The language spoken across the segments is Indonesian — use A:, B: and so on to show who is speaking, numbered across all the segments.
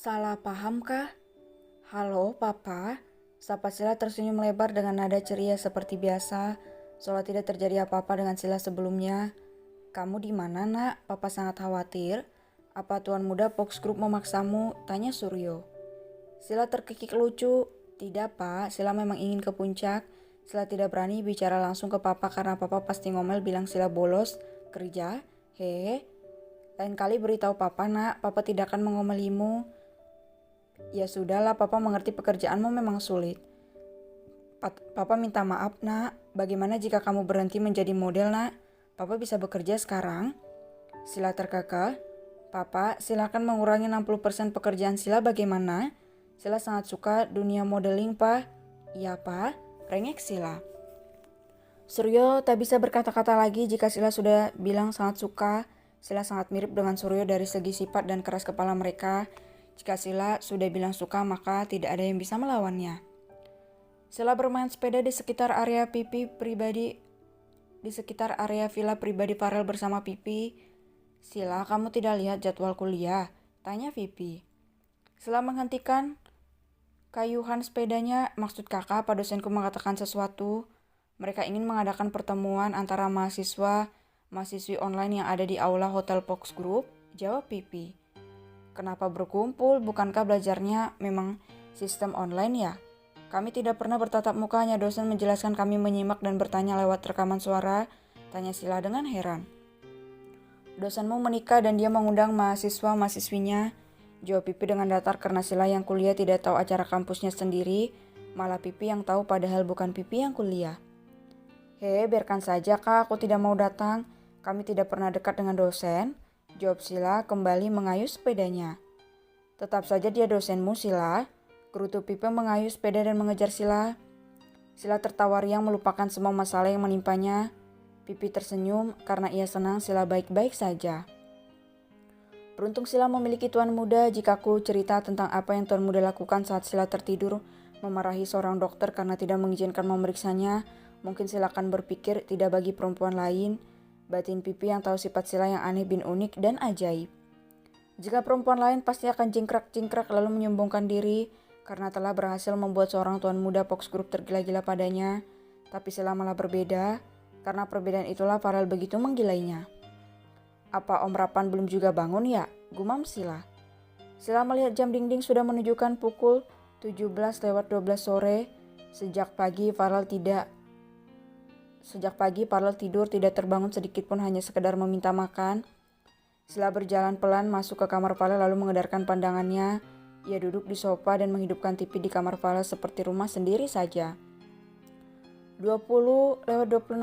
A: Salah paham kah? Halo, Papa. Sapa Sila tersenyum lebar dengan nada ceria seperti biasa, seolah tidak terjadi apa-apa dengan Sila sebelumnya. Kamu di mana, Nak? Papa sangat khawatir. Apa Tuan Muda Fox Group memaksamu? Tanya Suryo. Sila terkikik lucu. Tidak, Pak. Sila memang ingin ke puncak. Sila tidak berani bicara langsung ke Papa karena Papa pasti ngomel bilang Sila bolos kerja. Hehe. Lain kali beritahu Papa, Nak. Papa tidak akan mengomelimu. Ya sudahlah, Papa mengerti pekerjaanmu memang sulit. Papa minta maaf, Nak. Bagaimana jika kamu berhenti menjadi model, Nak? Papa bisa bekerja sekarang? Sila terkekeh. Papa, silakan mengurangi 60% pekerjaan Sila bagaimana? Sila sangat suka dunia modeling, Pak. Iya, Pak. Rengek Sila. Suryo tak bisa berkata-kata lagi jika Sila sudah bilang sangat suka. Sila sangat mirip dengan Suryo dari segi sifat dan keras kepala mereka. Jika Sila sudah bilang suka, maka tidak ada yang bisa melawannya. Sila bermain sepeda di sekitar area villa pribadi Farel bersama Pipi. Sila, kamu tidak lihat jadwal kuliah? Tanya Pipi. Sila menghentikan kayuhan sepedanya. Maksud kakak, Pak dosenku mengatakan sesuatu. Mereka ingin mengadakan pertemuan antara mahasiswi online yang ada di aula Hotel Fox Group. Jawab Pipi. Kenapa berkumpul? Bukankah belajarnya memang sistem online ya? Kami tidak pernah bertatap muka, hanya dosen menjelaskan, kami menyimak dan bertanya lewat rekaman suara. Tanya Sila dengan heran. Dosenmu menikah dan dia mengundang mahasiswa-mahasiswinya. Jawab Pipi dengan datar karena Sila yang kuliah tidak tahu acara kampusnya sendiri. Malah Pipi yang tahu padahal bukan Pipi yang kuliah. Biarkan saja kak, aku tidak mau datang. Kami tidak pernah dekat dengan dosen. Jawab Sila kembali mengayuh sepedanya. Tetap saja dia dosenmu, Sila. Gerutu Pipi mengayuh sepeda dan mengejar Sila. Sila tertawa riang melupakan semua masalah yang menimpanya. Pipi tersenyum karena ia senang Sila baik-baik saja. Beruntung Sila memiliki tuan muda. Jika aku cerita tentang apa yang tuan muda lakukan saat Sila tertidur, memarahi seorang dokter karena tidak mengizinkan memeriksanya, mungkin Sila akan berpikir tidak bagi perempuan lain. Batin Pipi yang tahu sifat Sila yang aneh bin unik dan ajaib. Jika perempuan lain pasti akan jingkrak-jingkrak lalu menyombongkan diri karena telah berhasil membuat seorang tuan muda Fox Group tergila-gila padanya. Tapi Sila malah berbeda, karena perbedaan itulah Farel begitu menggilainya. Apa Om Rapan belum juga bangun ya? Gumam Sila. Sila melihat jam dinding sudah menunjukkan pukul 17:12 sore. Sejak pagi Farel tidur tidak terbangun sedikit pun, hanya sekedar meminta makan. Sila berjalan pelan masuk ke kamar Farel lalu mengedarkan pandangannya. Ia duduk di sofa dan menghidupkan TV di kamar Farel seperti rumah sendiri saja. 20:26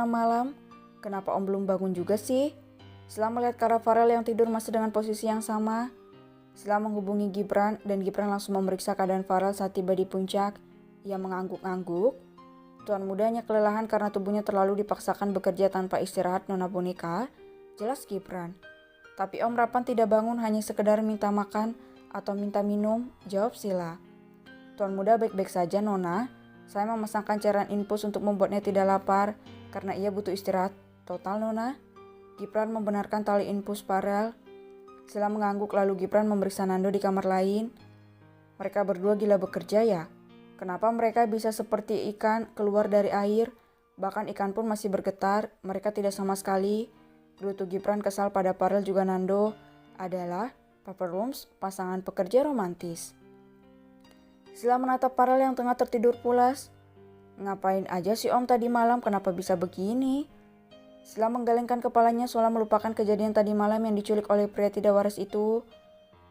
A: malam. Kenapa Om belum bangun juga sih? Sila melihat ke arah Farel yang tidur masih dengan posisi yang sama. Sila menghubungi Gibran dan Gibran langsung memeriksa keadaan Farel saat tiba di puncak. Ia mengangguk-angguk. Tuan mudanya kelelahan karena tubuhnya terlalu dipaksakan bekerja tanpa istirahat, Nona Boneka. Jelas Gibran. Tapi Om Rapan tidak bangun, hanya sekedar minta makan atau minta minum. Jawab Sila. Tuan muda baik-baik saja, Nona. Saya memasangkan cairan infus untuk membuatnya tidak lapar karena ia butuh istirahat total, Nona. Gibran membenarkan tali infus Farel. Sila mengangguk lalu Gibran memeriksa Nando di kamar lain. Mereka berdua gila bekerja ya? Kenapa mereka bisa seperti ikan keluar dari air? Bahkan ikan pun masih bergetar. Mereka tidak sama sekali. Gerutu Gibran kesal pada Farel juga Nando adalah Papa Rooms, pasangan pekerja romantis. Sila menatap Farel yang tengah tertidur pulas. Ngapain aja sih Om tadi malam? Kenapa bisa begini? Sila menggelengkan kepalanya seolah melupakan kejadian tadi malam yang diculik oleh pria tidak waras itu.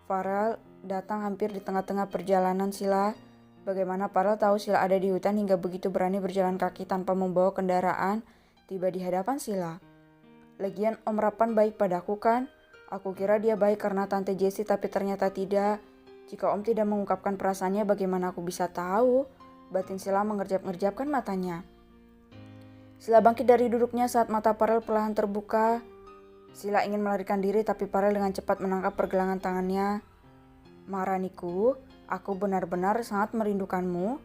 A: Farel datang hampir di tengah-tengah perjalanan Sila. Bagaimana Farel tahu Sila ada di hutan hingga begitu berani berjalan kaki tanpa membawa kendaraan tiba di hadapan Sila. Lagian Om Rapan baik padaku kan? Aku kira dia baik karena Tante Jessie, tapi ternyata tidak. Jika Om tidak mengungkapkan perasaannya, bagaimana aku bisa tahu? Batin Sila mengerjap-ngerjapkan matanya. Sila bangkit dari duduknya saat mata Farel perlahan terbuka. Sila ingin melarikan diri tapi Farel dengan cepat menangkap pergelangan tangannya. Maharaniku, aku benar-benar sangat merindukanmu,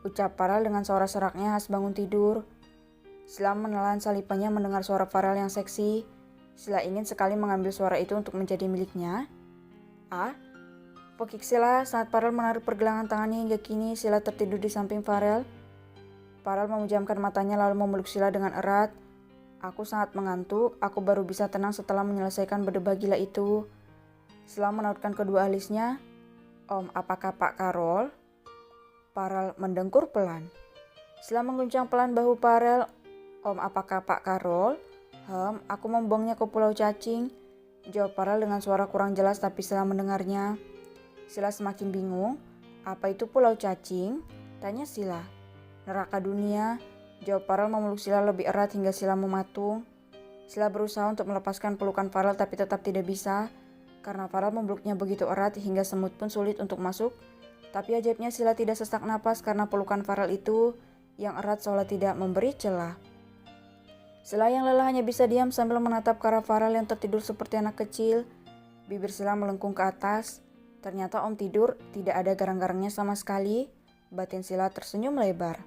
A: ucap Farel dengan suara seraknya khas bangun tidur. Sila menelan salipannya mendengar suara Farel yang seksi. Sila ingin sekali mengambil suara itu untuk menjadi miliknya. Pekik Sila saat Farel menarik pergelangan tangannya hingga kini Sila tertidur di samping Farel. Farel memejamkan matanya lalu memeluk Sila dengan erat. Aku sangat mengantuk, aku baru bisa tenang setelah menyelesaikan berdebar gila itu. Sila menautkan kedua alisnya. Om, apakah Pak Karol? Farel mendengkur pelan. Sila mengguncang pelan bahu Farel. Om, apakah Pak Karol? Aku membuangnya ke Pulau Cacing. Jawab Farel dengan suara kurang jelas tapi Sila mendengarnya. Sila semakin bingung. Apa itu Pulau Cacing? Tanya Sila. Neraka dunia, jawab Farel memeluk Sila lebih erat hingga Sila mematung. Sila berusaha untuk melepaskan pelukan Farel tapi tetap tidak bisa. Karena Farel memeluknya begitu erat hingga semut pun sulit untuk masuk. Tapi ajaibnya Sila tidak sesak napas karena pelukan Farel itu yang erat seolah tidak memberi celah. Sila yang lelah hanya bisa diam sambil menatap ke arah Farel yang tertidur seperti anak kecil. Bibir Sila melengkung ke atas. Ternyata Om tidur tidak ada garang-garangnya sama sekali. Batin Sila tersenyum lebar.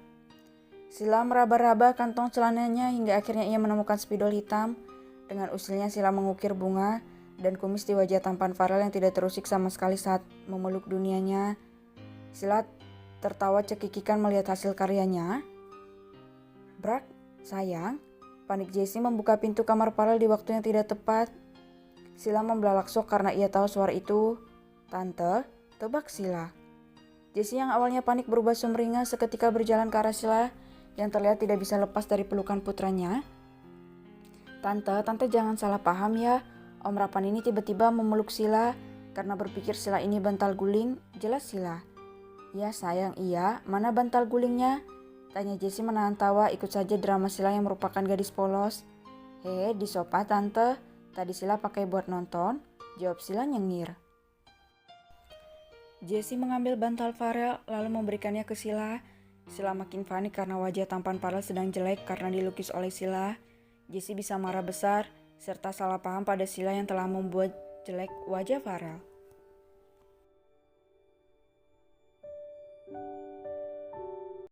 A: Sila meraba-raba kantong celananya hingga akhirnya ia menemukan spidol hitam. Dengan usilnya Sila mengukir bunga dan kumis di wajah tampan Farel yang tidak terusik sama sekali saat memeluk dunianya. Sila tertawa cekikikan melihat hasil karyanya. Brak, sayang, panik Jessie membuka pintu kamar Farel di waktu yang tidak tepat. Sila membelalak syok karena ia tahu suara itu. Tante, tebak Sila. Jessie yang awalnya panik berubah sumringah seketika berjalan ke arah Sila yang terlihat tidak bisa lepas dari pelukan putranya. Tante jangan salah paham ya. Om Rapan ini tiba-tiba memeluk Sila karena berpikir Sila ini bantal guling. Jelas Sila. Ya sayang iya, mana bantal gulingnya? Tanya Jessie menahan tawa ikut saja drama Sila yang merupakan gadis polos. Di sofa tante, tadi Sila pakai buat nonton. Jawab Sila nyengir. Jessie mengambil bantal Farel lalu memberikannya ke Sila. Sila makin panik karena wajah tampan Farel sedang jelek karena dilukis oleh Sila. Jessie bisa marah besar serta salah paham pada Sila yang telah membuat jelek wajah Farel.